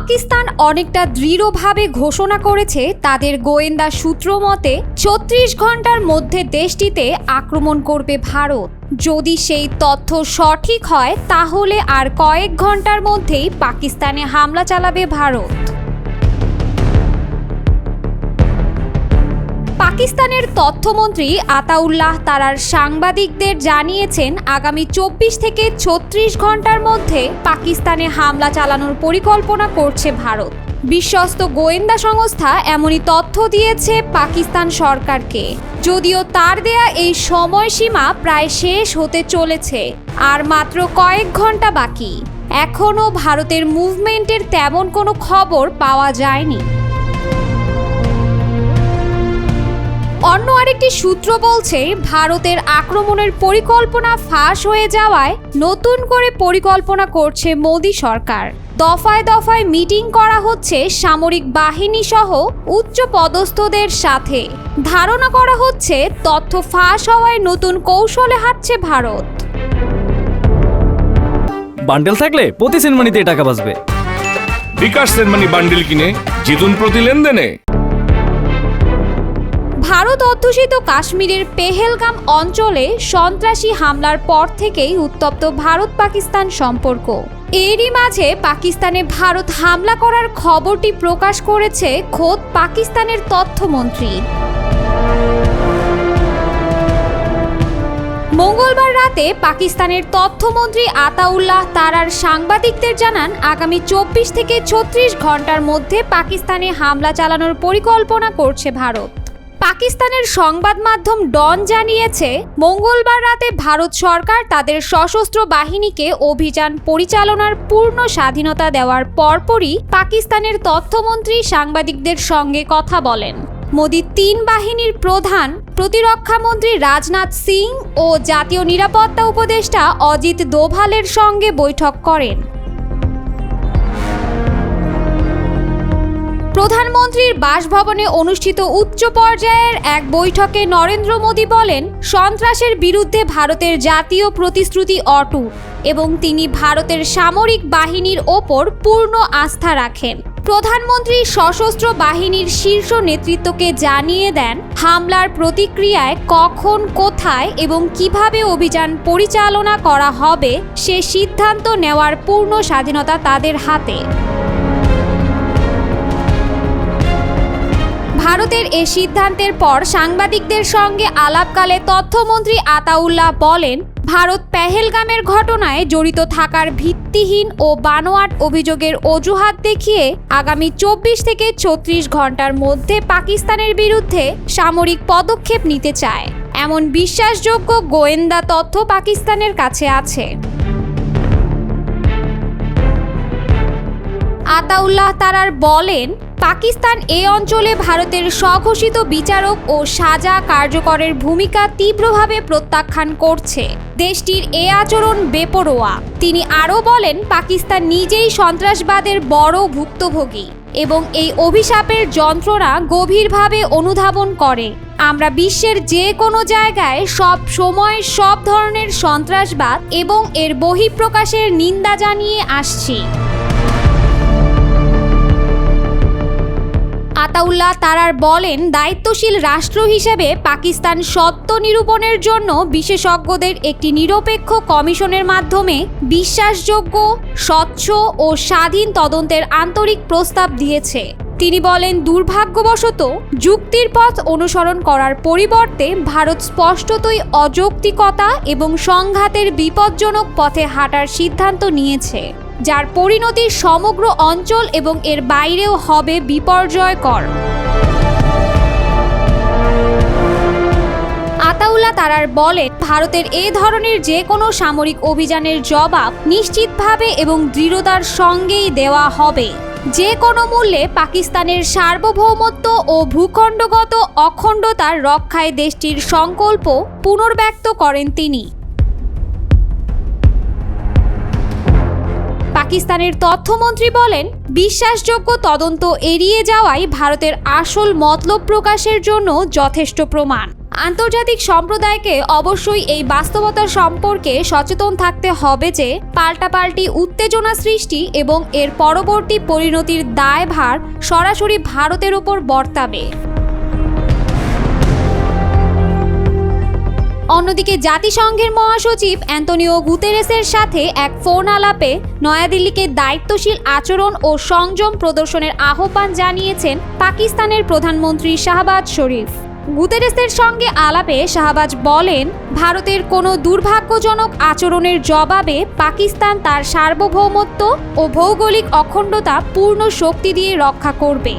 পাকিস্তান অনেকটা দৃঢ়ভাবে ঘোষণা করেছে তাদের গোয়েন্দা সূত্র মতে ৩৬ ঘন্টার মধ্যে দেশটিতে আক্রমণ করবে ভারত। যদি সেই তথ্য সঠিক হয় তাহলে আর কয়েক ঘন্টার মধ্যেই পাকিস্তানে হামলা চালাবে ভারত। পাকিস্তানের তথ্যমন্ত্রী আতাউল্লাহ তারার সাংবাদিকদের জানিয়েছেন আগামী ২৪ থেকে ৩৬ ঘন্টার মধ্যে পাকিস্তানে হামলা চালানোর পরিকল্পনা করছে ভারত। বিশ্বস্ত গোয়েন্দা সংস্থা এমনই তথ্য দিয়েছে পাকিস্তান সরকারকে। যদিও তার দেয়া এই সময়সীমা প্রায় শেষ হতে চলেছে, আর মাত্র কয়েক ঘন্টা বাকি। এখনও ভারতের মুভমেন্টের তেমন কোনো খবর পাওয়া যায়নি। অন্য আরেকটি সূত্র বলছে ভারতের আক্রমণের পরিকল্পনা ফাঁস হয়ে যাওয়ায় নতুন করে পরিকল্পনা করছে মোদি সরকার। দফায় দফায় মিটিং করা হচ্ছে সামরিক বাহিনী সহ উচ্চ পদস্থদের সাথে। ধারণা করা হচ্ছে তথ্য ফাঁস হওয়ায় নতুন কৌশলে হাঁটছে ভারত। বান্ডেল থাকলে প্রতি সেনমানিতে টাকা বাঁচবে। বিকাশ সেনমানি বান্ডেল কিনে জিতুন প্রতি লেনদেনে। ভারত অধ্যুষিত কাশ্মীরের পেহেলগাম অঞ্চলে সন্ত্রাসী হামলার পর থেকেই উত্তপ্ত ভারত পাকিস্তান সম্পর্ক। এরই মাঝে পাকিস্তানে ভারত হামলা করার খবরটি প্রকাশ করেছে খোদ পাকিস্তানের তথ্যমন্ত্রী। মঙ্গলবার রাতে পাকিস্তানের তথ্যমন্ত্রী আতাউল্লাহ তারার সাংবাদিকদের জানান আগামী ২৪ থেকে ৩৬ ঘন্টার মধ্যে পাকিস্তানে হামলা চালানোর পরিকল্পনা করছে ভারত। পাকিস্তানের সংবাদ মাধ্যম ডন জানিয়েছে মঙ্গলবার রাতে ভারত সরকার তাদের সশস্ত্র বাহিনীকে অভিযান পরিচালনার পূর্ণ স্বাধীনতা দেওয়ার পরপরই পাকিস্তানের তথ্যমন্ত্রী সাংবাদিকদের সঙ্গে কথা বলেন। মোদি ৩ বাহিনীর প্রধান, প্রতিরক্ষামন্ত্রী রাজনাথ সিং ও জাতীয় নিরাপত্তা উপদেষ্টা অজিত দোভালের সঙ্গে বৈঠক করেন। প্রধানমন্ত্রীর বাসভবনে অনুষ্ঠিত উচ্চ পর্যায়ের এক বৈঠকে নরেন্দ্র মোদি বলেন সন্ত্রাসের বিরুদ্ধে ভারতের জাতীয় প্রতিশ্রুতি অটুট এবং তিনি ভারতের সামরিক বাহিনীর ওপর পূর্ণ আস্থা রাখেন। প্রধানমন্ত্রী সশস্ত্র বাহিনীর শীর্ষ নেতৃত্বকে জানিয়ে দেন হামলার প্রতিক্রিয়ায় কখন, কোথায় এবং কিভাবে অভিযান পরিচালনা করা হবে সে সিদ্ধান্ত নেওয়ার পূর্ণ স্বাধীনতা তাদের হাতে। ভারতের এ সিদ্ধান্তের পর সাংবাদিকদের সঙ্গে আলাপকালে তথ্যমন্ত্রী আতাউল্লাহ বলেন ভারত পেহেলগামের ঘটনায় জড়িত থাকার ভিত্তিহীন ও বানোয়াট অভিযোগের অজুহাত দেখিয়ে আগামী ২৪ থেকে ৩৬ ঘন্টার মধ্যে পাকিস্তানের বিরুদ্ধে সামরিক পদক্ষেপ নিতে চায়। এমন বিশ্বাসযোগ্য গোয়েন্দা তথ্য পাকিস্তানের কাছে আছে। আতাউল্লাহ তারার বলেন পাকিস্তান এই অঞ্চলে ভারতের স্বঘোষিত বিচারক ও সাজা কার্যকরের ভূমিকা তীব্রভাবে প্রত্যাখ্যান করছে। দেশটির এ আচরণ বেপরোয়া। তিনি আরও বলেন পাকিস্তান নিজেই সন্ত্রাসবাদের বড় ভুক্তভোগী এবং এই অভিশাপের যন্ত্রণা গভীরভাবে অনুধাবন করে। আমরা বিশ্বের যে কোনো জায়গায় সব সময় সব ধরনের সন্ত্রাসবাদ এবং এর বহিঃপ্রকাশের নিন্দা জানিয়ে আসছি। আতাউল্লাহ তারার বলেন দায়িত্বশীল রাষ্ট্র হিসেবে পাকিস্তান সত্য নিরূপণের জন্য বিশেষজ্ঞদের একটি নিরপেক্ষ কমিশনের মাধ্যমে বিশ্বাসযোগ্য, স্বচ্ছ ও স্বাধীন তদন্তের আন্তরিক প্রস্তাব দিয়েছে। তিনি বলেন দুর্ভাগ্যবশত যুক্তির পথ অনুসরণ করার পরিবর্তে ভারত স্পষ্টতই অযৌক্তিকতা এবং সংঘাতের বিপজ্জনক পথে হাঁটার সিদ্ধান্ত নিয়েছে, যার পরিণতি সমগ্র অঞ্চল এবং এর বাইরেও হবে বিপর্যয়কর। আতাউল্লাহ তারার বলেন ভারতের এ ধরনের যে কোনো সামরিক অভিযানের জবাব নিশ্চিতভাবে এবং দৃঢ়তার সঙ্গেই দেওয়া হবে। যে কোনো মূল্যে পাকিস্তানের সার্বভৌমত্ব ও ভূখণ্ডগত অখণ্ডতার রক্ষায় দেশটির সংকল্প পুনর্ব্যক্ত করেন তিনি। পাকিস্তানের তথ্যমন্ত্রী বলেন বিশ্বাসযোগ্য তদন্ত এড়িয়ে যাওয়াই ভারতের আসল মতলব প্রকাশের জন্য যথেষ্ট প্রমাণ। আন্তর্জাতিক সম্প্রদায়কে অবশ্যই এই বাস্তবতা সম্পর্কে সচেতন থাকতে হবে যে পাল্টাপাল্টি উত্তেজনা সৃষ্টি এবং এর পরবর্তী পরিণতির দায়ভার সরাসরি ভারতের উপর বর্তাবে। অন্যদিকে জাতিসংঘের মহাসচিব অ্যান্তোনিও গুতেরেসের সাথে এক ফোন আলাপে নয়াদিল্লিকে দায়িত্বশীল আচরণ ও সংযম প্রদর্শনের আহ্বান জানিয়েছেন পাকিস্তানের প্রধানমন্ত্রী শাহবাজ শরীফ। গুতেরেসের সঙ্গে আলাপে শাহবাজ বলেন, ভারতের কোনো দুর্ভাগ্যজনক আচরণের জবাবে পাকিস্তান তার সার্বভৌমত্ব ও ভৌগোলিক অখণ্ডতা পূর্ণ শক্তি দিয়ে রক্ষা করবে।